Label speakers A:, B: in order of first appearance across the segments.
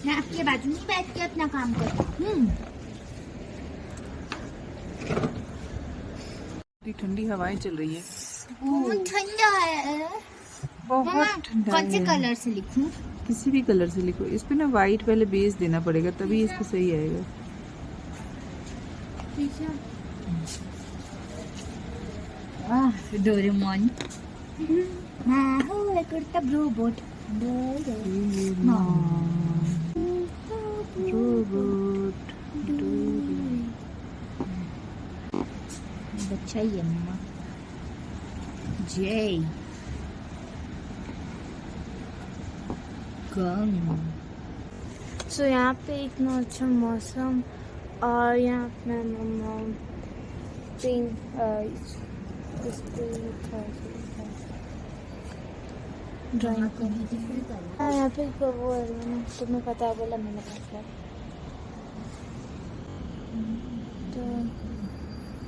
A: मैं आपके बाजू में बैठ के अपना काम करती हूँ।
B: ठंडी हवाएं चल रही है,
A: बहुत ठंडा है।
B: बहुत ठंडा
A: कौन से
B: है।
A: कलर से लिखूं?
B: किसी भी कलर से लिखो। इस पे ना वाइट पहले बेस देना पड़ेगा, तभी इस पे सही आएगा।
A: डोरेमोन। मैं हूँ एक उड़ता रोबोट।
B: रोबोट
A: बच्चा ही है मम्मा। जय
C: सो यहाँ पे इतना अच्छा मौसम और यहाँ पे मम्मा ड्राइंग कर यहाँ पे वो तुम्हें पता है बोला मैंने पता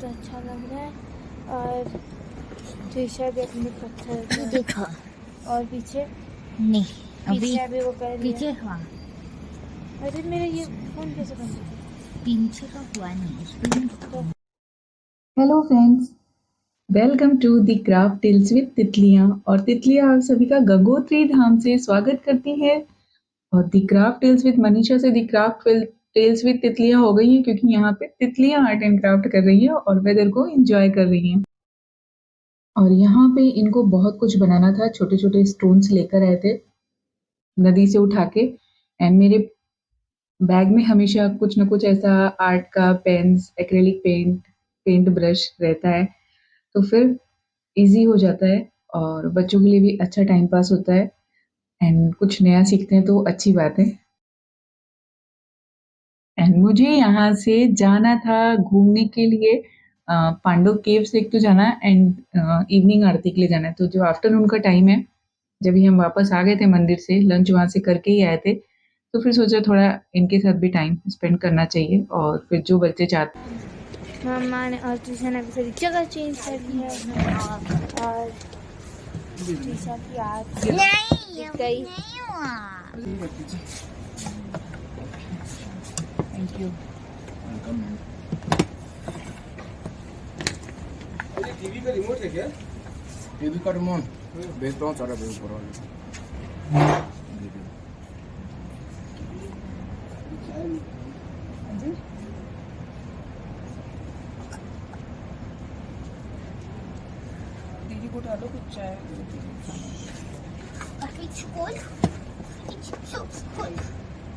C: तो अच्छा लग रहा है। और शीशा भी अपने पत्थर
A: देखो
C: और पीछे
A: नहीं
C: पीछे अभी वो कर
A: पीछे हाँ
C: अरे मेरा ये फोन कैसे बंद हो गया?
A: पीछे का हुआ नहीं।
B: Hello friends, welcome to the craft tales with Titliyan. और तितलियां आप सभी का गंगोत्री धाम से स्वागत करती हैं। और the craft tales with Manisha से द क्राफ्ट टेल्स विद तितलियां हो गई हैं, क्योंकि यहाँ पे तितलियां आर्ट एंड क्राफ्ट कर रही हैं और वेदर को एंजॉय कर रही हैं। और यहाँ पे इनको बहुत कुछ बनाना था, छोटे छोटे स्टोन्स लेकर आए थे नदी से उठा के। एंड मेरे बैग में हमेशा कुछ ना कुछ ऐसा आर्ट का पेन्स, एक्रेलिक पेंट ब्रश रहता है, तो फिर इजी हो जाता है और बच्चों के लिए भी अच्छा टाइम पास होता है एंड कुछ नया सीखते हैं, तो अच्छी बात है। एंड मुझे यहाँ से जाना था घूमने के लिए पांडव केव्स एक तो जाना एंड इवनिंग आरती के लिए जाना है। तो जो आफ्टरनून का टाइम है, जब ही हम वापस आ गए थे मंदिर से, लंच वहाँ से करके ही आए थे, तो फिर सोचा थोड़ा इनके साथ भी टाइम स्पेंड करना चाहिए। और फिर जो बच्चे चाहते
C: मम्मा ने और ट्यूशन अभी सारी जगह चेंज कर दी है और ट्यूशन की आज
A: नहीं
C: गई।
A: नहीं हुआ।
B: Thank you.
D: टीवी का रिमोट है क्या? टीवी का रिमोट भेजता हूँ सारा भेज ऊपर वाले।
B: दीदी को उठा लो, कुछ चाय।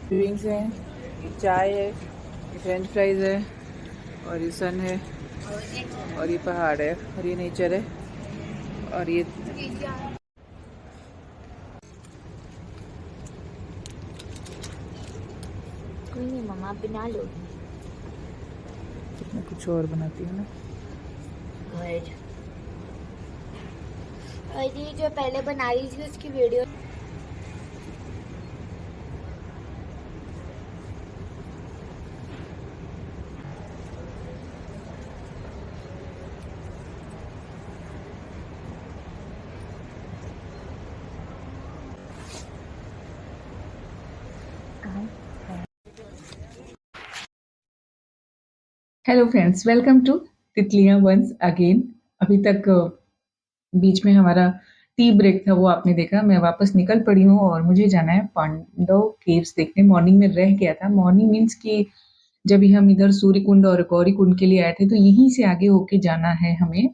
B: ड्रिंक्स है, ये चाय है, ये फ्रेंच फ्राइज है, और ये सन है, और ये पहाड़ है, और ये नेचर है, और ये
A: कोई नहीं मम्मा बना लो।
B: मैं कुछ और बनाती हूँ ना।
A: गुड। और ये जो पहले बना रही थी उसकी video
B: hello friends, welcome to Titliyan once again. अभी तक बीच में हमारा टी ब्रेक था, वो आपने देखा। मैं वापस निकल पड़ी हूँ और मुझे जाना है पांडव केव्स देखने। मॉर्निंग में रह गया था। मॉर्निंग मीन्स कि जब भी हम इधर सूर्य कुंड और गौरी कुंड के लिए आए थे, तो यहीं से आगे होके जाना है हमें,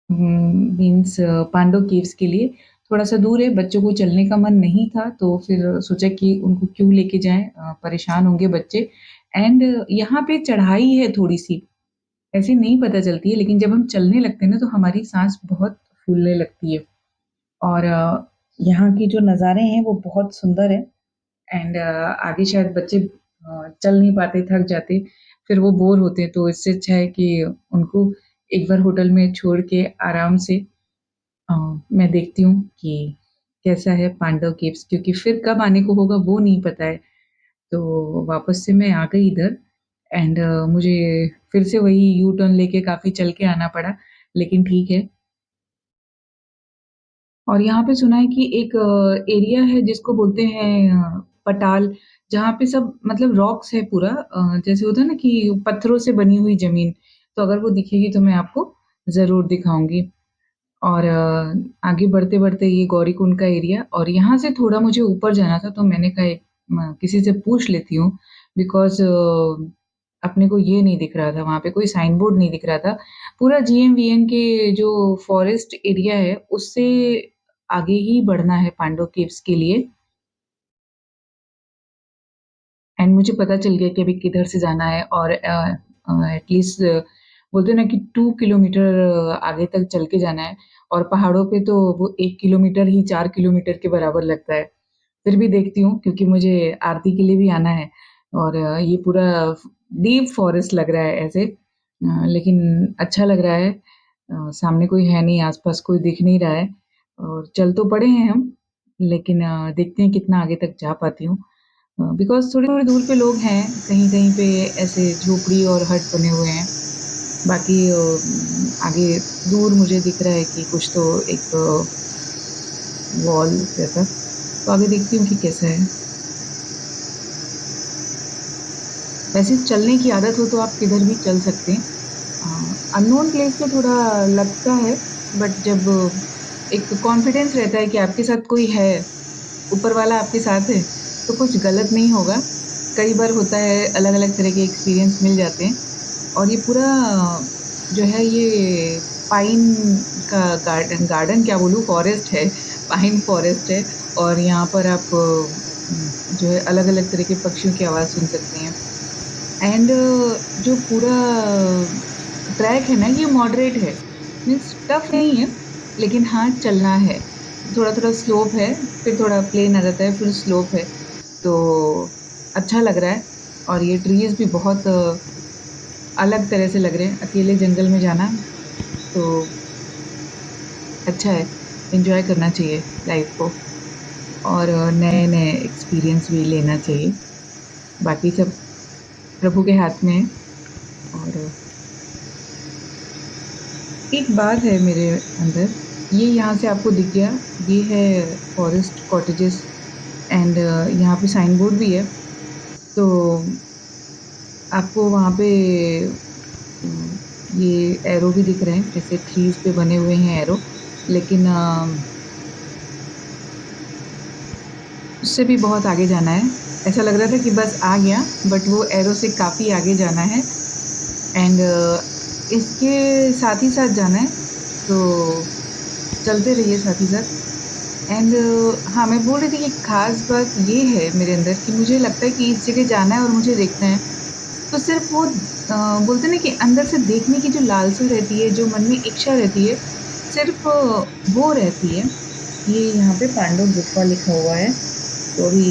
B: मीन्स पांडव केव्स के लिए। थोड़ा सा दूर है, बच्चों को चलने का मन नहीं था, तो फिर सोचा कि उनको क्यों लेके जाएं, परेशान होंगे बच्चे। एंड यहाँ पे चढ़ाई है थोड़ी सी, ऐसे नहीं पता चलती है, लेकिन जब हम चलने लगते हैं ना, तो हमारी सांस बहुत फूलने लगती है। और यहाँ की जो नज़ारे हैं वो बहुत सुंदर है। एंड आगे शायद बच्चे चल नहीं पाते, थक जाते, फिर वो बोर होते हैं, तो इससे अच्छा है कि उनको एक बार होटल में छोड़ के आराम से मैं देखती हूँ कि कैसा है पांडव केव्स, क्योंकि फिर कब आने को होगा वो नहीं पता है। तो वापस से मैं आ गई इधर एंड मुझे फिर से वही यू टर्न लेके काफ़ी चल के आना पड़ा, लेकिन ठीक है। और यहाँ पे सुना है कि एक एरिया है जिसको बोलते हैं पटाल, जहाँ पे सब मतलब रॉक्स है पूरा, जैसे होता है ना कि पत्थरों से बनी हुई ज़मीन, तो अगर वो दिखेगी तो मैं आपको ज़रूर दिखाऊँगी। और आगे बढ़ते-बढ़ते ये गौरीकुंड का एरिया, और यहाँ से थोड़ा मुझे ऊपर जाना था, तो मैंने कहा किसी से पूछ लेती हूँ, बिकॉज़ अपने को ये नहीं दिख रहा था, वहाँ पे कोई साइन बोर्ड नहीं दिख रहा था। पूरा जीएमवीएन के जो फॉरेस्ट एरिया है, उससे आगे ही बढ़ना है पांडव केव्स के लिए। एंड मुझे पता चल गया कि अभी किधर से जाना है, और एटलीस्ट बोलते हैं ना कि 2 किलोमीटर आगे तक चल के जाना है, और पहाड़ों पे तो वो 1 किलोमीटर ही 4 किलोमीटर के बराबर लगता है। फिर भी देखती हूँ, क्योंकि मुझे आरती के लिए भी आना है, और ये पूरा डीप फॉरेस्ट लग रहा है ऐसे, लेकिन अच्छा लग रहा है। सामने कोई है नहीं, आस-पास कोई दिख नहीं रहा है, और चल तो पड़े हैं हम, लेकिन देखते हैं कितना आगे तक जा पाती हूँ। बिकॉज़ थोड़ी-थोड़ी दूर पे लोग हैं, कहीं-कहीं पे ऐसे झोपड़ी और हट बने हुए हैं। बाकी आगे दूर मुझे दिख रहा है कि कुछ तो एक वॉल जैसा, तो आगे देखती हूँ कि कैसा है। वैसे चलने की आदत हो तो आप किधर भी चल सकते हैं। अननोन प्लेस पे थोड़ा लगता है, बट जब एक कॉन्फिडेंस रहता है कि आपके साथ कोई है, ऊपर वाला आपके साथ है, तो कुछ गलत नहीं होगा। कई बार होता है, अलग-अलग तरह के एक्सपीरियंस मिल जाते हैं, और ये पूरा जो है ये पाइन का गार्डन गार्डन क्या बोलूँ, फॉरेस्ट है, पाइन फॉरेस्ट है, और यहाँ पर आप जो है अलग-अलग तरह के पक्षियों की आवाज़ सुन सकते हैं। एंड जो पूरा ट्रैक है ना, ये मॉडरेट है, मीन्स टफ नहीं है, लेकिन हाँ चलना है। थोड़ा-थोड़ा स्लोप है, फिर थोड़ा प्लेन आ जाता है, फिर स्लोप है, तो अच्छा लग रहा है। और ये ट्रीज़ भी बहुत अलग तरह से लग रहे हैं। अकेले जंगल में जाना तो अच्छा है, एन्जॉय करना चाहिए लाइफ़ को, और नए-नए एक्सपीरियंस भी लेना चाहिए। बाकी सब प्रभु के हाथ में है। और एक बात है मेरे अंदर, ये यहाँ से आपको दिख गया, ये है फॉरेस्ट कॉटेजेस, एंड यहाँ पे साइन बोर्ड भी है, तो आपको वहाँ पे ये एरो भी दिख रहे हैं, जैसे ट्रीज़ पे बने हुए हैं एरो, लेकिन उससे भी बहुत आगे जाना है। ऐसा लग रहा था कि बस आ गया, बट वो एरो से काफ़ी आगे जाना है, एंड इसके साथ ही साथ जाना है, तो चलते रहिए साथ ही साथ। एंड हाँ, मैं बोल रही थी कि ख़ास बात ये है मेरे अंदर कि मुझे लगता है कि इस जगह जाना है और मुझे देखना है, तो सिर्फ़ वो बोलते हैं ना कि अंदर से देखने की जो लालसा रहती है, जो मन में इच्छा रहती है, सिर्फ़ वो रहती है। ये यहाँ पे पांडव गुफ़ा लिखा हुआ है, तो अभी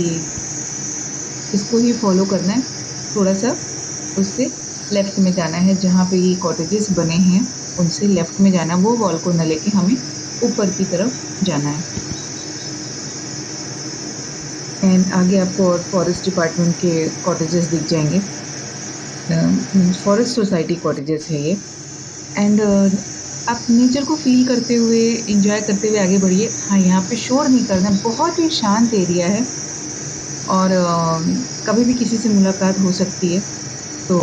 B: इसको ही फ़ॉलो करना है, थोड़ा-सा उससे लेफ़्ट में जाना है, जहाँ पे ये कॉटेजेस बने हैं, उनसे लेफ़्ट में जाना है, वो वॉल को ना लेके हमें ऊपर की तरफ जाना है। एंड आगे आपको और फॉरेस्ट डिपार्टमेंट के कॉटेजेस दिख जाएँगे। फॉरेस्ट सोसाइटी कॉटेजेस है ये, एंड आप नेचर को फ़ील करते हुए, एन्जॉय करते हुए आगे बढ़िए। हाँ, यहाँ पे शोर नहीं करना है, बहुत ही शांत एरिया है, और कभी भी किसी से मुलाकात हो सकती है, तो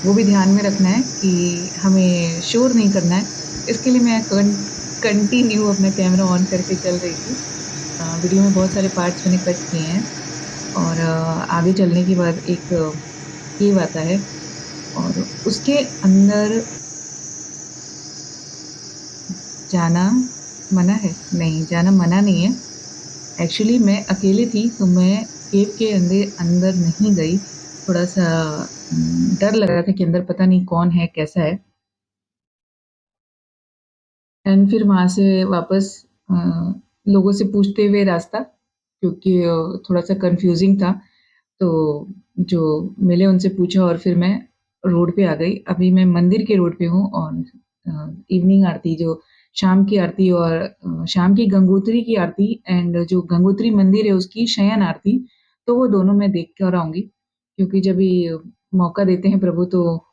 B: वो भी ध्यान में रखना है कि हमें शोर नहीं करना है। इसके लिए मैं कंटिन्यू अपना कैमरा ऑन करके चल रही थी। वीडियो में बहुत सारे पार्ट्स मैंने कट किए हैं, और आगे चलने के बाद एक केव आता है, और उसके अंदर जाना मना है? नहीं, जाना मना नहीं है। एक्चुअली मैं अकेली थी, तो मैं केव के अंदर नहीं गई। थोड़ा-सा डर लग रहा था कि अंदर पता नहीं कौन है, कैसा है। एंड फिर वहाँ से वापस लोगों से पूछते हुए रास्ता, क्योंकि थोड़ा-सा कन्फ्यूज़िंग था, तो जो मिले उनसे पूछा, और फिर मैं रोड पे आ गई। अभी मैं मंदिर के रोड पे हूँ, और इवनिंग आरती, जो शाम की आरती, और शाम की गंगोत्री की आरती, एंड जो गंगोत्री मंदिर है उसकी शयन आरती, तो वो दोनों मैं देख कर आऊँगी, क्योंकि जब भी मौका देते हैं प्रभु, तो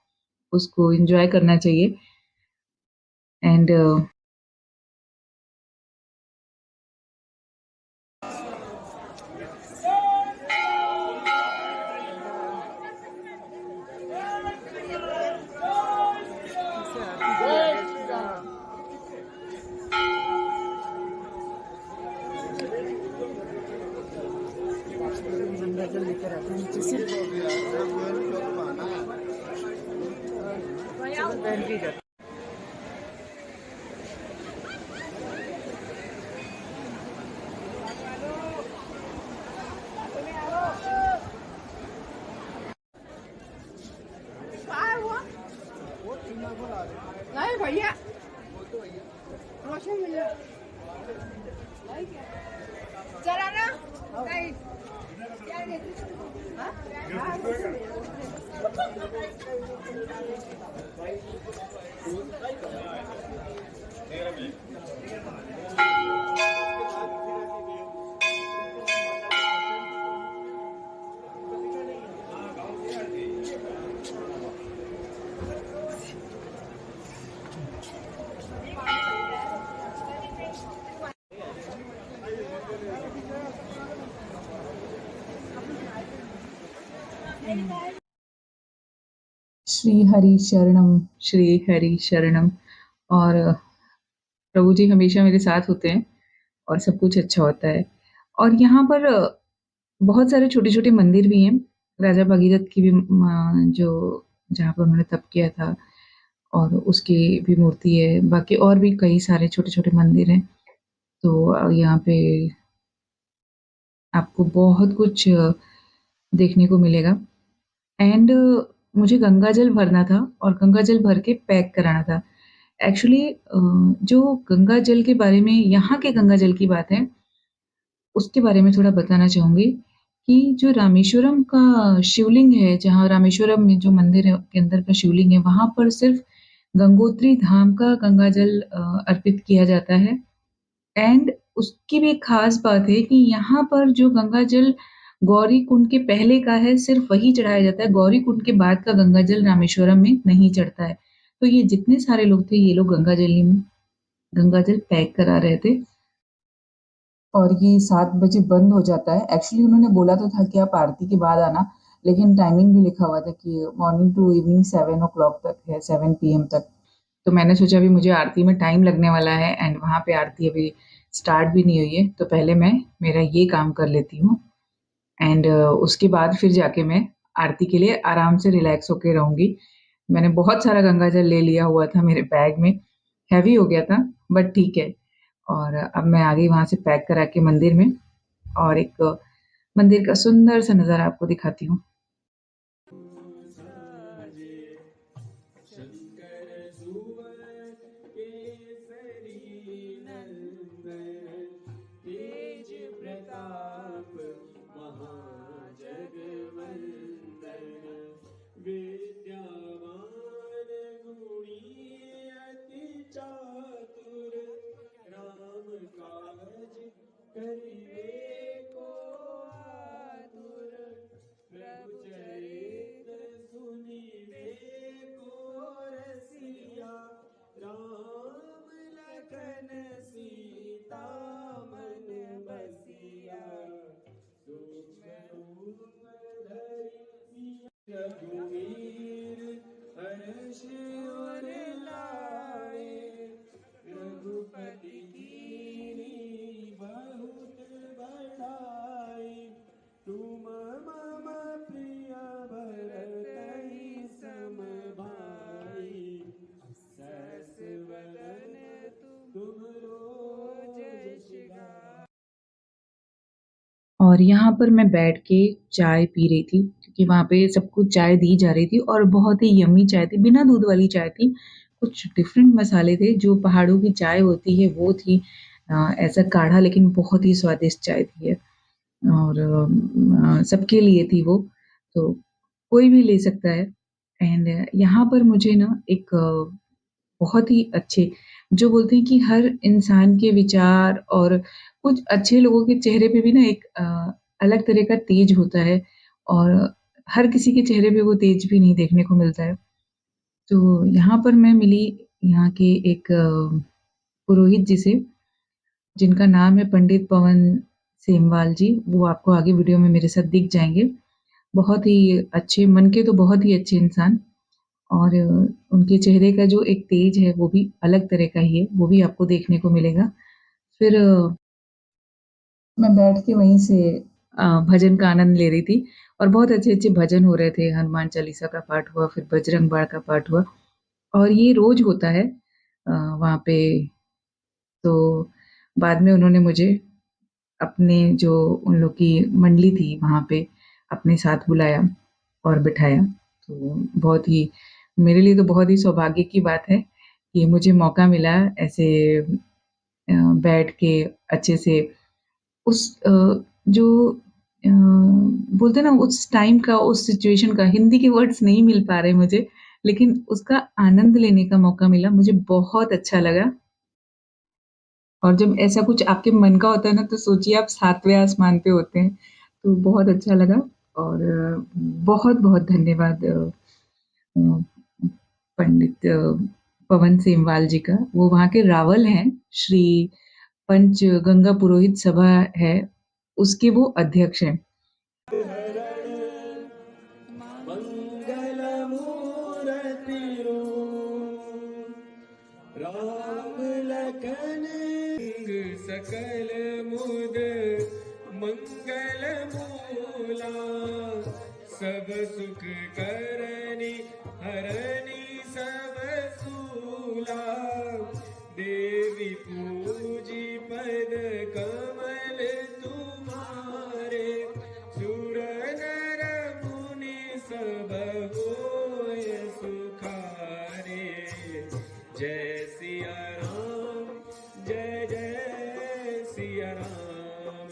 B: उसको एन्जॉय करना चाहिए। एंड श्री हरि शरणम, श्री हरि शरणम। और प्रभु जी हमेशा मेरे साथ होते हैं और सब कुछ अच्छा होता है। और यहाँ पर बहुत सारे छोटे-छोटे मंदिर भी हैं। राजा भगीरथ की भी जो जहाँ पर उन्होंने तप किया था और उसकी भी मूर्ति है। बाकी और भी कई सारे छोटे-छोटे मंदिर हैं। तो यहाँ पे आपको बहुत कुछ देखने को मिलेगा। एंड मुझे गंगा जल भरना था और गंगा जल भर के पैक कराना था। एक्चुअली जो गंगा जल के बारे में, यहाँ के गंगा जल की बात है, उसके बारे में थोड़ा बताना चाहूँगी कि जो रामेश्वरम का शिवलिंग है, जहाँ रामेश्वरम में जो मंदिर है के अंदर का शिवलिंग है, वहाँ पर सिर्फ़ गंगोत्री धाम का गंगा जल अर्पित किया जाता है। एंड उसकी भी एक ख़ास बात है कि यहाँ पर जो गंगा जल गौरी कुंड के पहले का है, सिर्फ़ वही चढ़ाया जाता है। गौरी कुंड के बाद का गंगा जल रामेश्वरम में नहीं चढ़ता है। तो ये जितने सारे लोग थे, ये लोग गंगा जल पैक करा रहे थे और ये 7 बजे बंद हो जाता है। एक्चुअली उन्होंने बोला तो था कि आप आरती के बाद आना, लेकिन टाइमिंग भी लिखा हुआ था कि morning to evening 7 o'clock तक है, 7 पीएम तक। तो मैंने सोचा अभी मुझे आरती में टाइम लगने वाला है एंड वहाँ पे आरती अभी स्टार्ट भी नहीं हुई है, तो पहले मैं मेरा ये काम कर लेती हूँ एंड उसके बाद फिर जाके मैं आरती के लिए आराम से रिलैक्स होके रहूँगी। मैंने बहुत सारा गंगा जल ले लिया हुआ था मेरे बैग में, हेवी हो गया था बट ठीक है। और अब मैं आ गई वहाँ से पैक करा के मंदिर में और एक मंदिर का सुंदर सा नज़ारा आपको दिखाती हूँ। और यहाँ पर मैं बैठ के चाय पी रही थी क्योंकि वहाँ पे सबको चाय दी जा रही थी और बहुत ही यम्मी चाय थी, बिना दूध वाली चाय थी। कुछ डिफरेंट मसाले थे, जो पहाड़ों की चाय होती है वो थी। ऐसा काढ़ा लेकिन बहुत ही स्वादिष्ट चाय थी ये और सबके लिए थी वो, तो कोई भी ले सकता है। एंड यहाँ पर मुझे ना एक बहुत ही अच्छे, जो बोलते हैं कि हर इंसान के विचार और कुछ अच्छे लोगों के चेहरे पे भी ना एक अलग तरह का तेज होता है और हर किसी के चेहरे पे वो तेज भी नहीं देखने को मिलता है। तो यहाँ पर मैं मिली यहाँ के एक पुरोहित जी से, जिनका नाम है पंडित पवन सेमवाल जी। वो आपको आगे वीडियो में मेरे साथ दिख जाएँगे। बहुत ही अच्छे, मन के तो बहुत ही अच्छे इंसान और उनके चेहरे का जो एक तेज है वो भी अलग तरह का ही है, वो भी आपको देखने को मिलेगा। फिर मैं बैठ के वहीं से भजन का आनंद ले रही थी और बहुत अच्छे-अच्छे भजन हो रहे थे। हनुमान चालीसा का पाठ हुआ, फिर बजरंग बाण का पाठ हुआ और ये रोज़ होता है वहाँ पे। तो बाद में उन्होंने मुझे अपने जो उन लोग की मंडली थी वहाँ पे अपने साथ बुलाया और बिठाया। तो बहुत ही, मेरे लिए तो बहुत ही सौभाग्य की बात है कि मुझे मौका मिला ऐसे बैठ के अच्छे से उस जो बोलते हैं ना उस टाइम का, उस सिचुएशन का, हिंदी के वर्ड्स नहीं मिल पा रहे मुझे, लेकिन उसका आनंद लेने का मौका मिला, मुझे बहुत अच्छा लगा। और जब ऐसा कुछ आपके मन का होता है ना, तो सोचिए आप 7वें आसमान पे होते हैं, तो बहुत अच्छा लगा और बहुत-बहुत धन्यवाद अ, पंडित पवन सेमवाल जी का। वो वहाँ के रावल हैं, श्री पंच गंगा पुरोहित सभा है, उसके वो अध्यक्ष हैं।
E: राम लखन सकल मुद मंगल मूला, सब सुख करनी हरनी सब सूला, देवी पूजी पद कमल तुम्हारे, सुर नर मुनि सब होय सुखारे, जय सिया राम जय जय सिया राम,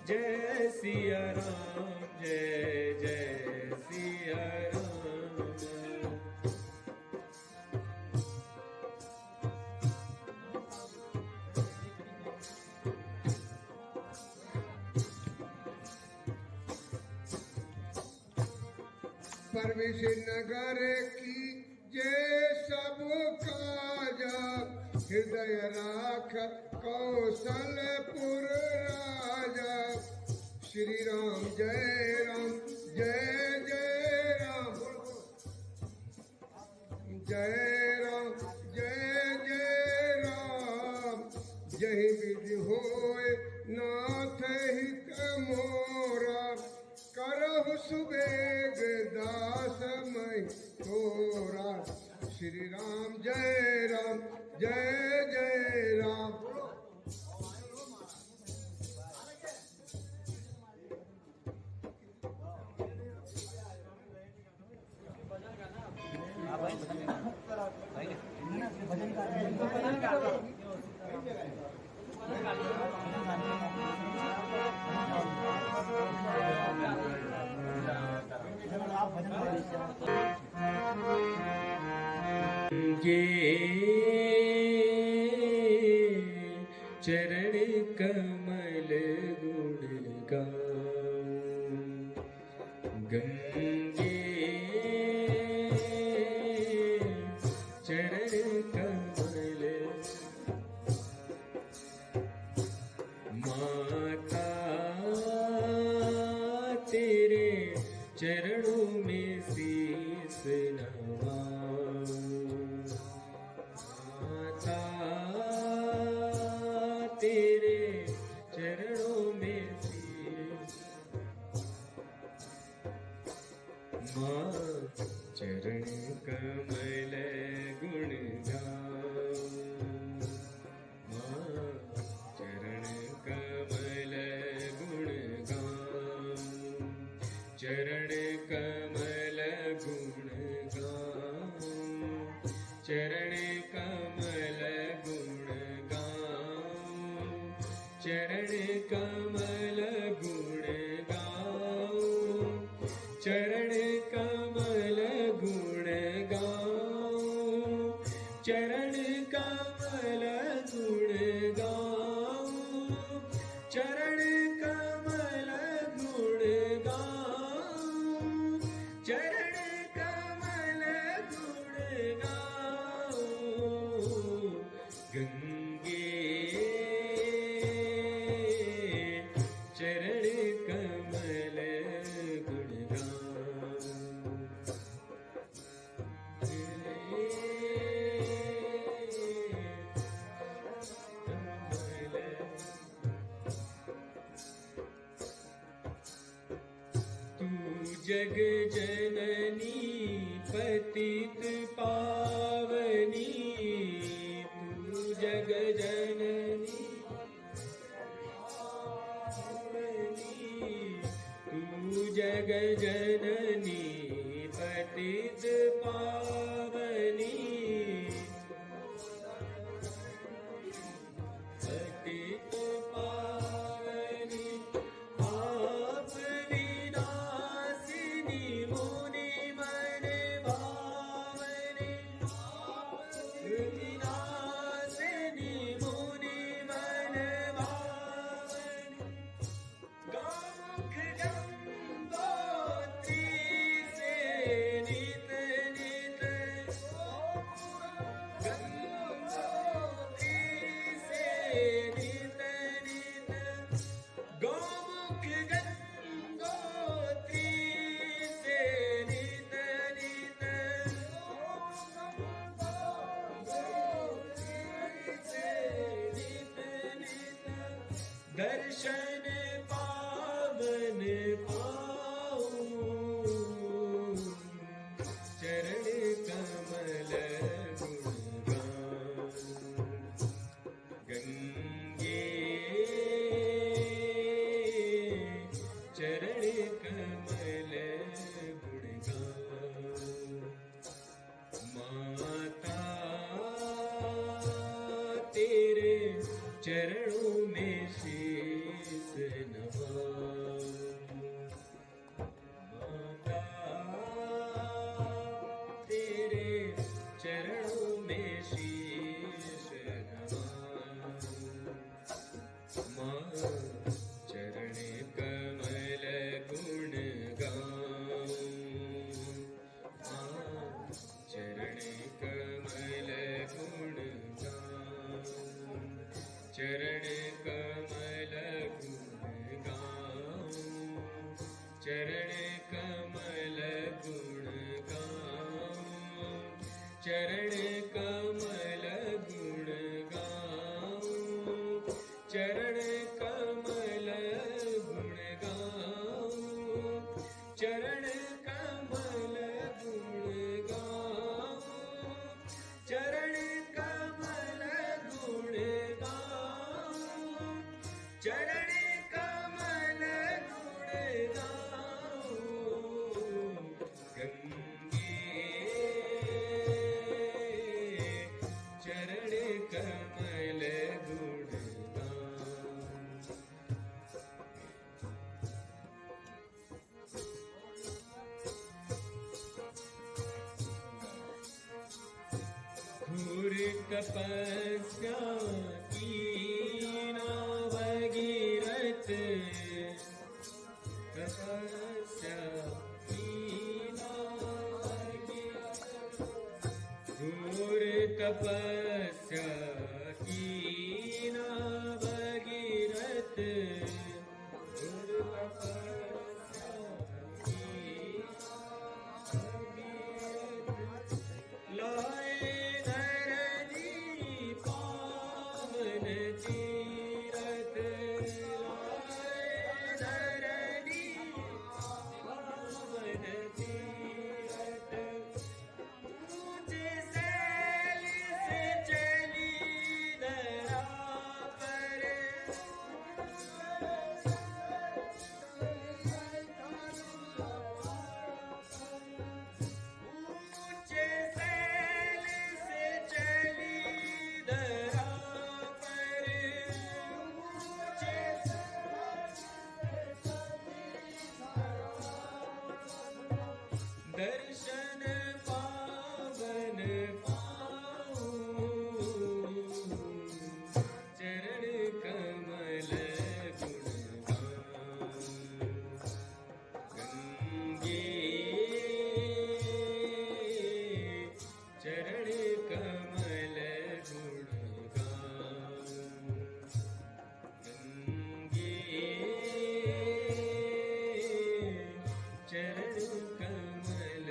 E: जय सिया राम जय जय सिया राम।
F: परमेश नगर की जय सब काजा, हृदय राख कौशलपुर राजा, श्री राम जय जय राम, जय राम जय जय राम, जय विधि होय नाथ हित मोरा, करहु सुबेग दास मैं तोरा, श्री राम जय जय राम।
E: चरण कमल गुण गाऊं, गंगे चरण कमल, माता तेरे चरणों में शीस नवाऊं, माता तेरे चरणों में शीस, माँ चरण कमल गुण गाऊं, माँ चरण कमल गुण गाऊं, चरण कमल गुण गाऊं, चरण कमल गुण गाऊं, चरण कमल गुण गाऊं, चरण कमल गुण गाऊं, चरण कमल गुण गाऊं, चरण कमल गुण गाऊं, चरण कमल गुण गाऊं, गंगे चरण कमल गुण गाऊं, जग जननी पतित पावनी, तू जग जननी पावनी, तू जग जननी पतित पावनी, चरण कमल गुण गाऊं, चरण कमल गुण गाऊं, चरण कमल गुण गाऊं, चरण कमल गुण गाऊं, चरण कमल गुण गाऊं, चरण कमल गुण गाऊं, चरण कमल गुण गाऊं, गंगे चरण कमल गुण गाऊं। घोर तपस्या कीना भगीरथ, तपस्या कीना भगीरथ, घोर तपस्या कीना भगीरथ, घोर तपस्या कीना भगीरथ, लाए धरनी पावन तीरथ, लाए धरनी पावन तीरथ, ऊंचे सैल से चली धरा पर, ऊंचे सैल से चली धरा पर, ऊंचे दर्शन पावन पाऊं, चरण कमल गुण गाऊं, गंगे चरण कमल गुण गाऊं, गंगे चरण कमल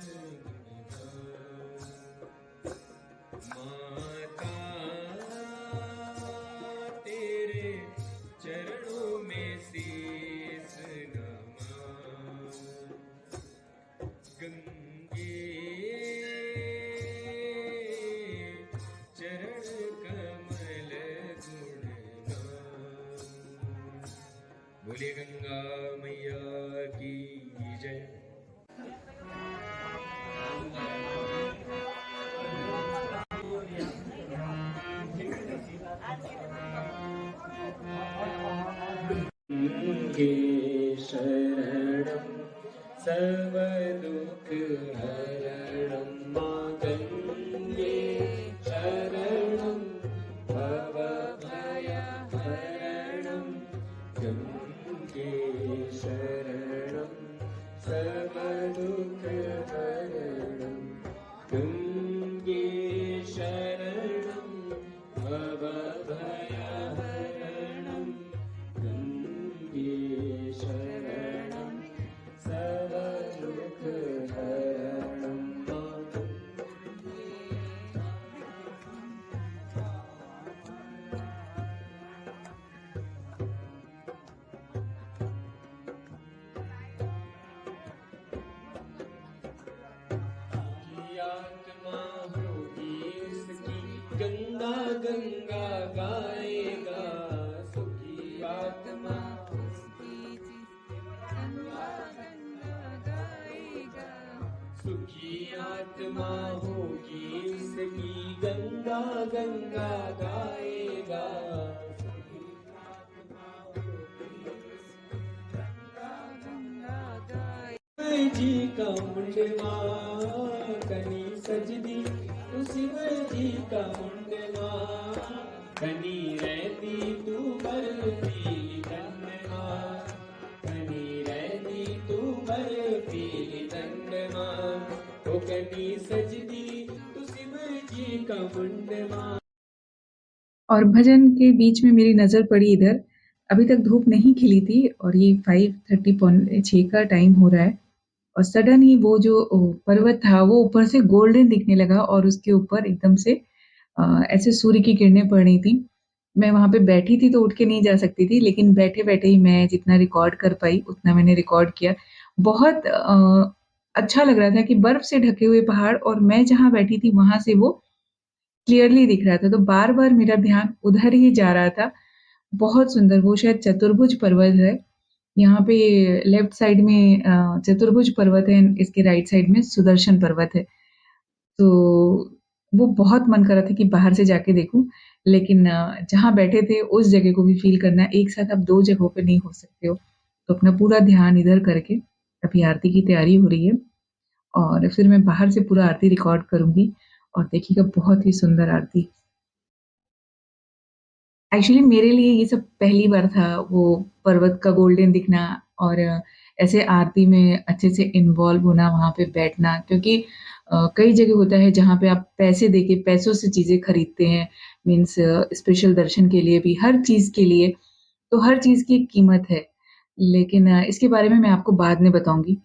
E: गुण गाऊं। माता तेरे चरणों में शीस नमाऊं, गंगे चरण कमल गुण गाऊं। बोले गंगा मैया की जय। गंगे शरणं सर्वदुःख हरणं, मां गंगे शरणं भवभयहरणं, गंगे शरणं सर्वदुःख हरणं, गंगे शरणं भवभयहरणं, गंगे शरणं सर्वदुःखहरणं, आत्मा होगी इसकी गंगा गंगा गाएगा, सुखी आत्मा सुखी आत्मा होगी इसकी गंगा गंगा गाएगा, सुखी आत्मा होगी गंगा गंगा गाएगा। जी का मुंडवा कनी सजदी, शिव जी का मुंडवा कनी रहती तू बर्फी दंडवा, कनी रहती तू बर्फी दंडवा, ओ कनी सजदी तू शिव जी का मुंडवा।
B: और भजन के बीच में मेरी नज़र पड़ी इधर, अभी तक धूप नहीं खिली थी और ये 5:30 पौने 6 का टाइम हो रहा है और सडन ही वो जो पर्वत था वो ऊपर से गोल्डन दिखने लगा और उसके ऊपर एकदम से ऐसे सूर्य की किरणें पड़ रही थी। मैं वहाँ पे बैठी थी तो उठ के नहीं जा सकती थी, लेकिन बैठे-बैठे ही मैं जितना रिकॉर्ड कर पाई उतना मैंने रिकॉर्ड किया। बहुत अच्छा लग रहा था कि बर्फ से ढके हुए पहाड़ और मैं जहाँ बैठी थी वहाँ से वो क्लियरली दिख रहा था, तो बार-बार मेरा ध्यान उधर ही जा रहा था। बहुत सुंदर, वो शायद चतुर्भुज पर्वत है। यहाँ पे लेफ्ट साइड में चतुर्भुज पर्वत है, इसके राइट साइड में सुदर्शन पर्वत है। तो वो बहुत मन कर रहा था कि बाहर से जाके देखूँ, लेकिन जहाँ बैठे थे उस जगह को भी फ़ील करना है, एक साथ आप 2 जगहों पे नहीं हो सकते हो। तो अपना पूरा ध्यान इधर करके अभी आरती की तैयारी हो रही है और फिर मैं बाहर से पूरा आरती रिकॉर्ड करूँगी और देखिएगा बहुत ही सुंदर आरती। एक्चुअली मेरे लिए ये सब पहली बार था, वो पर्वत का गोल्डन दिखना और ऐसे आरती में अच्छे से इन्वॉल्व होना, वहाँ पे बैठना क्योंकि कई जगह होता है जहाँ पे आप पैसे देके पैसों से चीज़ें खरीदते हैं, मीन्स स्पेशल दर्शन के लिए भी, हर चीज़ के लिए, तो हर चीज़ की एक कीमत है। लेकिन इसके बारे में मैं आपको बाद में बताऊँगी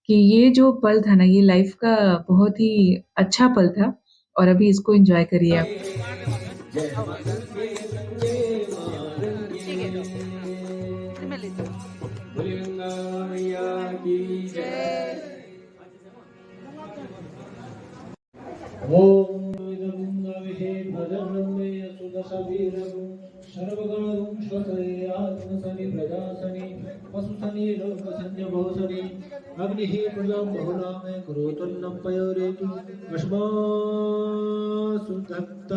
B: कि ये जो पल था ना, ये लाइफ़ का बहुत ही अच्छा पल था और अभी इसको एन्जॉय करिए आप।
E: जय मां गंगे गंगे मां गंगे बोले गंगा मैया की जय। ओम इदं विषे भजन्मे सुदशवीरं सर्वगणं श्वसने आत्मसनि प्रजासनि पशुसनि लोकसंजभोसनि अग्निः प्रजं बहुनामे करोतन्नं पयोरेतु अस्मासु दत्त।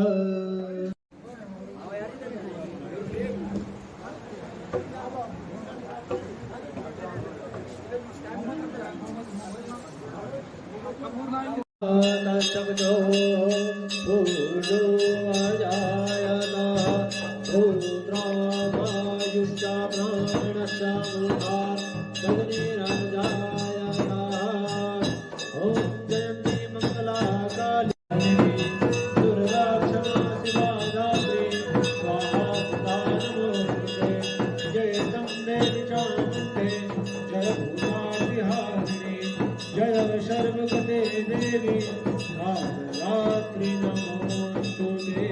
E: शब्दो भूलो अजायता रुद्रामायुष्टा प्राणश्च मुखात् गगनेरजायता। ॐ जयन्ती मङ्गला काली दुर्गा क्षमा शिवा धात्री स्वाहा सुधा नमोस्तुते। जय तम्बे चामुण्डे जय भूताविहारिणे जय सर्वगते देवी रात्रि नमोस्तुते।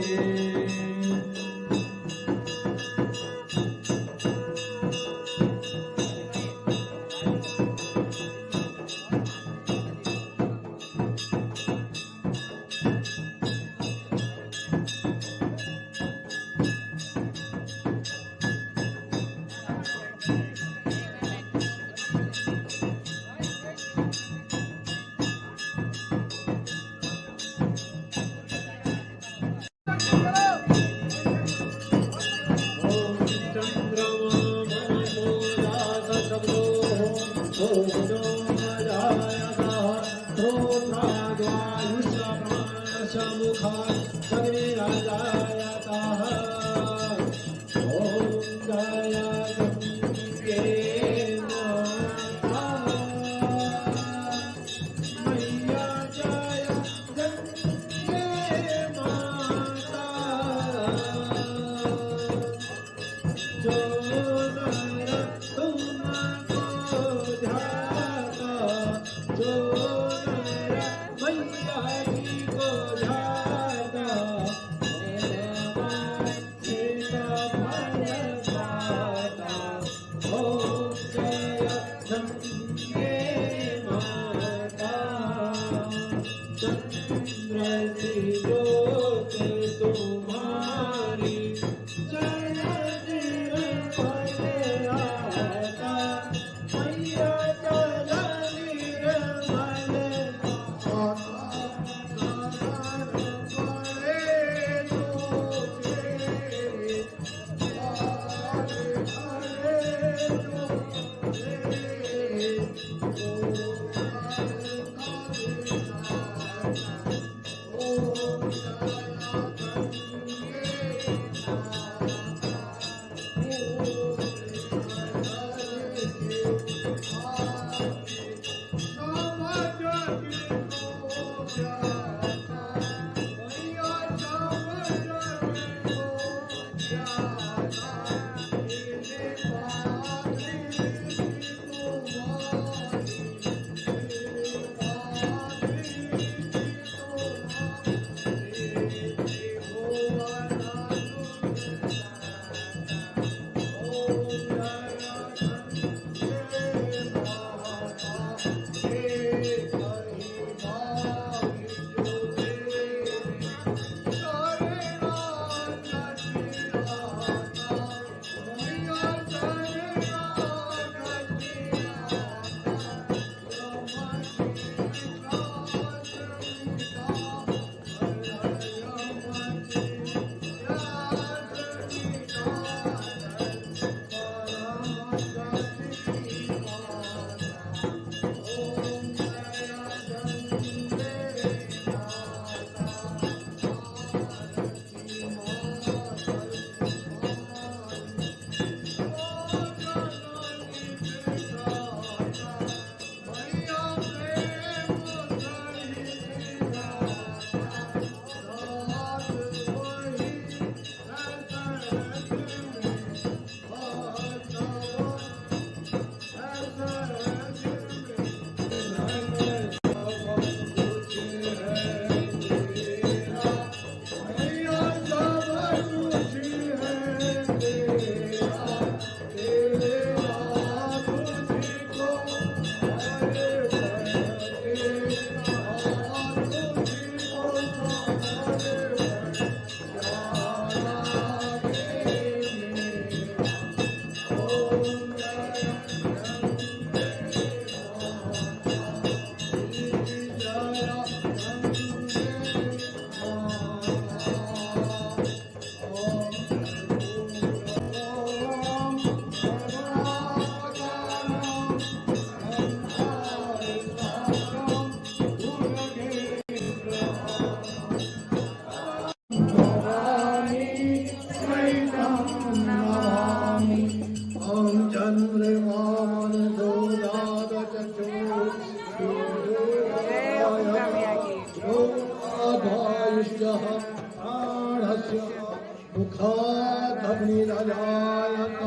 F: अपनी रजायत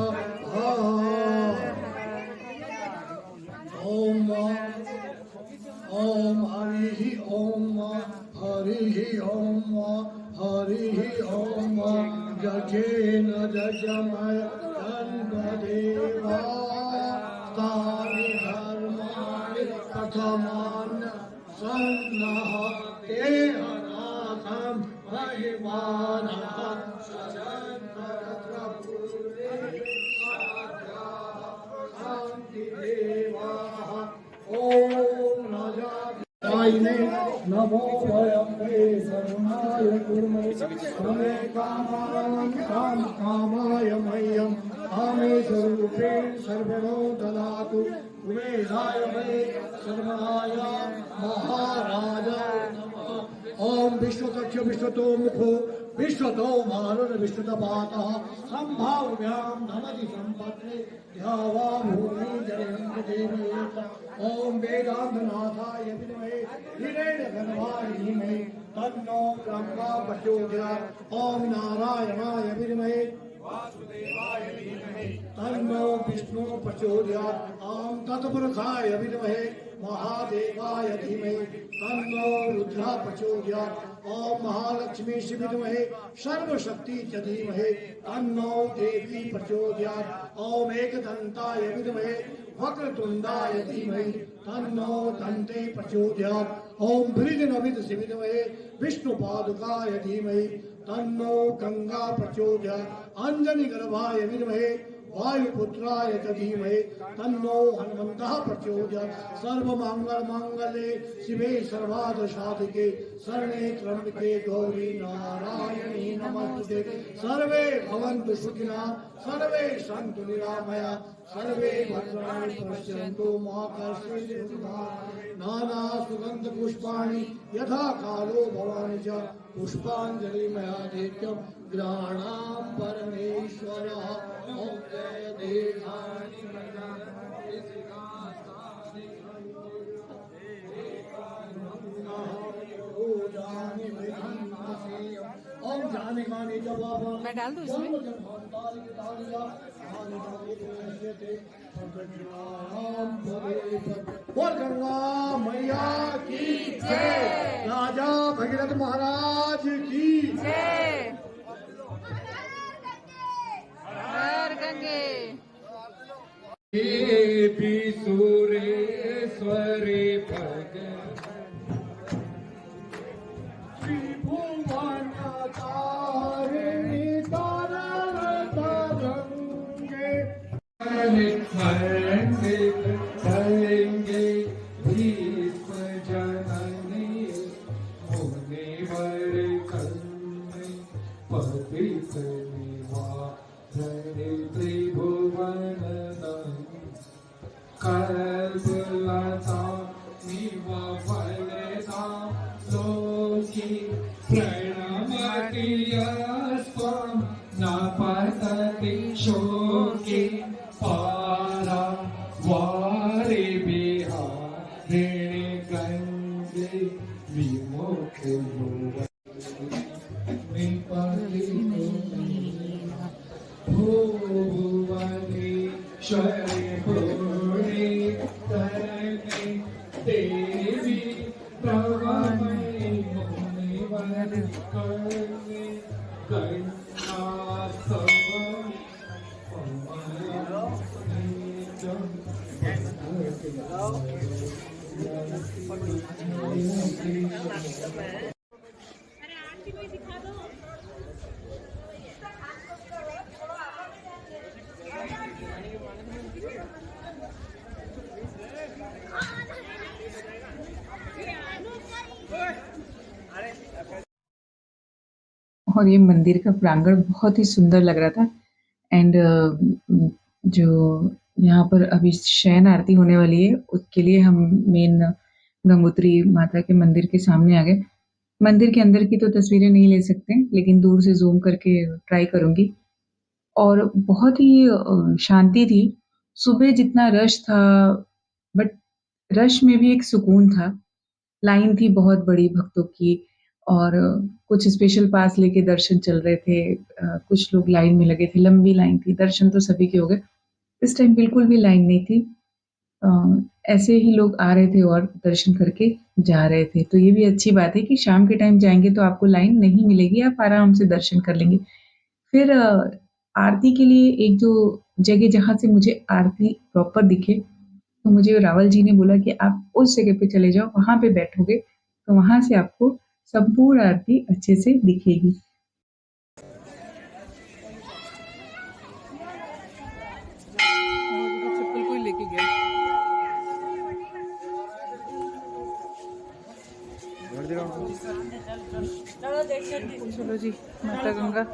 F: ओम ओम हरि ओम हरि ओम हरि ओम जजेन जजमय देवा तानि धर्माणि कथमान् सन्नः ते अनाथं महिमानः सजन्तरत्र पूर्वे शान्ति देवाः ॐ नजाय नमो वयम्बे शरणाय कुर्महे सर्वे कामान् कामाय मह्यं कामे स्वरूपे सर्वनो ददातु उमेशाय मे सर्वनाय महाराज नमः। ओम विश्वकक्ष विश्वतो मुखो विश्वतो मारुर विश्वतपातः संभाव्यां नमति संपत्ति ध्यावा भूमि जयन्त देवयेत ओम वेदांतनाथाय विद्महे हिरण्यगर्भाय धीमहि तन्नो ब्रह्मा प्रचोदयात् ओम नारायणाय विद्महे वासुदेवाय धीमहि तन्नो विष्णु प्रचोदयात् ओम तत्पुरुषाय विद्महे महादेवाय धीमहि तन्नो रुद्रः प्रचोदयात् ओम महालक्ष्मी विद्महे सर्वशक्ति च धीमहि तन्नो देवी प्रचोदयात् ओम एकदन्ताय विद्महे वक्रतुण्डाय धीमहि तन्नो दन्ते प्रचोदयात् ओम भृगुनविद विद्महे विष्णुपादुकाय धीमहि तन्नो गंगा प्रचोदयात् अंजनी गर्भाय विद्महे वायुपुत्राय च धीमहि तन्नो हनुमन्तः प्रचोदयात् सर्वमंगल मांगल्ये शिवे सर्वार्थ साधिके शरणे त्र्यंबके गौरी नारायणी नमोस्तुते सर्वे भवन्तु सुखिनः सर्वे सन्तु निरामया सर्वे भद्राणि पश्यन्तु मा कश्चित् नाना सुगन्ध पुष्पाणि यथा कालो भवानि च पुष्पाञ्जलि मया देत्यं ग्रहाणां परमेश्वरः ओम जय देवानि ओम जाने माने जब
E: मैं डाल दूं इसमें?
F: बोल गंगा मैया की जय राजा भगीरथ महाराज की
E: जय हर गंगे
F: देवी सुरेश्वरी भगवान त्रिभुवन तारिणी तारण तरंगे करेंगे भीष्म जननी मुनिवर कन्या पतित त्रिभुवन कल्पलता निवफलता लोकी प्रणमति यस्त्वं न पतति शोके पारा वारे बिहारिणि गंगे विमुख भुवनेश्वरी भूरि तरणे देवी प्रवमयि मुनिवर कर्णे गणास्तवम्
B: और ये मंदिर का प्रांगण बहुत ही सुंदर लग रहा था। एंड जो यहाँ पर अभी शयन आरती होने वाली है उसके लिए हम मेन गंगोत्री माता के मंदिर के सामने आ गए। मंदिर के अंदर की तो तस्वीरें नहीं ले सकते लेकिन दूर से जूम करके ट्राई करूंगी। और बहुत ही शांति थी। सुबह जितना रश था बट रश में भी एक सुकून था। लाइन थी बहुत बड़ी भक्तों की और कुछ स्पेशल पास लेके दर्शन चल रहे थे, कुछ लोग लाइन में लगे थे, लंबी लाइन थी, दर्शन तो सभी के हो गए। इस टाइम बिल्कुल भी लाइन नहीं थी, ऐसे ही लोग आ रहे थे और दर्शन करके जा रहे थे। तो ये भी अच्छी बात है कि शाम के टाइम जाएंगे तो आपको लाइन नहीं मिलेगी, आप आराम से दर्शन कर लेंगे। फिर आरती के लिए एक जो जगह जहाँ से मुझे आरती प्रॉपर दिखे, तो मुझे रावल जी ने बोला कि आप उस जगह पे चले जाओ, वहाँ पे बैठोगे तो वहाँ से आपको संपूर्ण आरती अच्छे से दिखेगी। चप्पल कोई लेके गया। चलो जी, माता गंगा।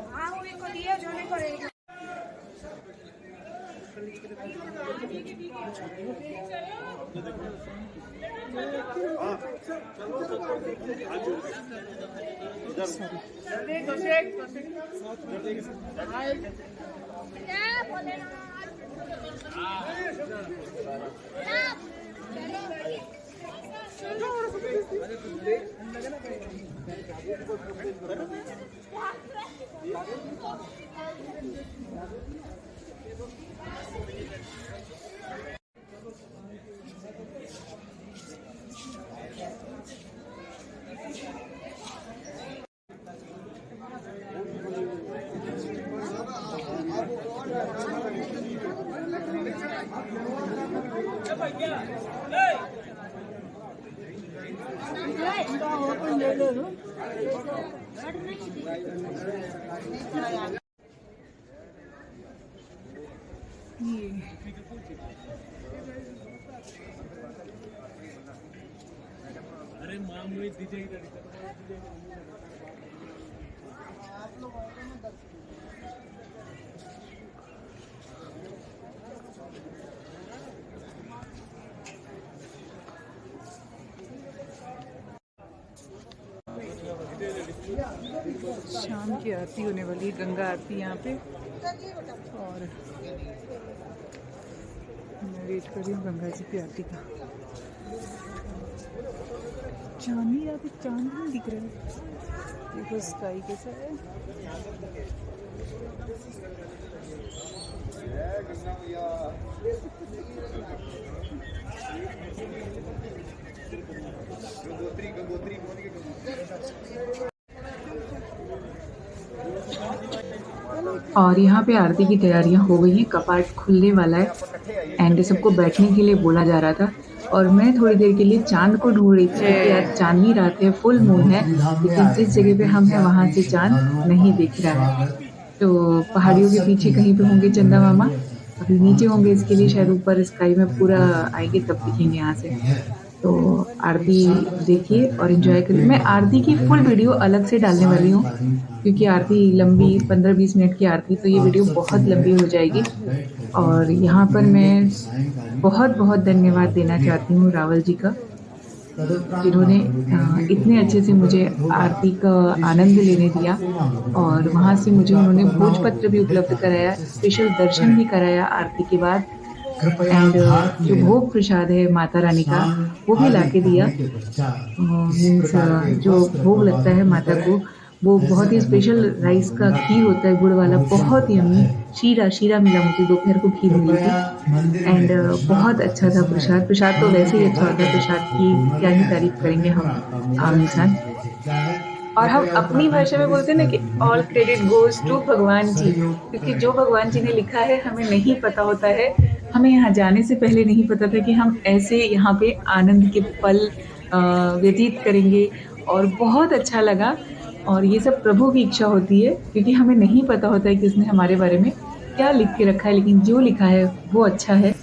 B: शाम की आरती होने वाली है, गंगा आरती यहाँ पे, और मैं वेट कर रही हूँ गंगा जी की आरती का। चांदनी यहाँ पे चांद नहीं दिख रहा है, देखो स्काई कैसा है। और यहाँ पे आरती की तैयारियां हो गई हैं, कपाट खुलने वाला है एंड सबको बैठने के लिए बोला जा रहा था। और मैं थोड़ी देर के लिए चांद को ढूंढ रही थी क्योंकि आज चांदनी रात है, फुल मून है, लेकिन जिस जगह पे हम हैं वहाँ से चांद नहीं दिख रहा है। तो पहाड़ियों के पीछे कहीं पे होंगे चंदा मामा, अभी नीचे होंगे, इसके लिए शायद ऊपर स्काई में पूरा आएंगे तब दिखेंगे यहाँ से। तो आरती देखिए और एंजॉय करिए। मैं आरती की फुल वीडियो अलग से डालने वाली हूँ क्योंकि आरती लंबी 15-20 मिनट की आरती, तो ये वीडियो बहुत लंबी हो जाएगी। और यहाँ पर मैं बहुत बहुत धन्यवाद देना चाहती हूँ रावल जी का, जिन्होंने इतने अच्छे से मुझे आरती का आनंद लेने दिया और वहाँ से मुझे उन्होंने भोजपत्र भी उपलब्ध कराया, स्पेशल दर्शन भी कराया आरती के बाद। एंड जो भोग प्रसाद है माता रानी का वो भी लाके दिया। मीन्स जो भोग लगता है माता को वो बहुत ही स्पेशल राइस का खीर होता है, गुड़ वाला, बहुत ही यम्मी। शीरा मिला मुझे, दोपहर को खीर मिली थी एंड बहुत अच्छा था प्रसाद तो वैसे ही अच्छा होता है, प्रसाद की क्या ही तारीफ करेंगे हम आम इंसान। और हम अपनी भाषा में बोलते हैं ना कि ऑल क्रेडिट गोज टू भगवान जी, क्योंकि जो भगवान जी ने लिखा है हमें नहीं पता होता है। हमें यहाँ जाने से पहले नहीं पता था कि हम ऐसे यहाँ पे आनंद के पल व्यतीत करेंगे और बहुत अच्छा लगा। और ये सब प्रभु की इच्छा होती है क्योंकि हमें नहीं पता होता है कि उसने हमारे बारे में क्या लिख के रखा है, लेकिन जो लिखा है वो अच्छा है।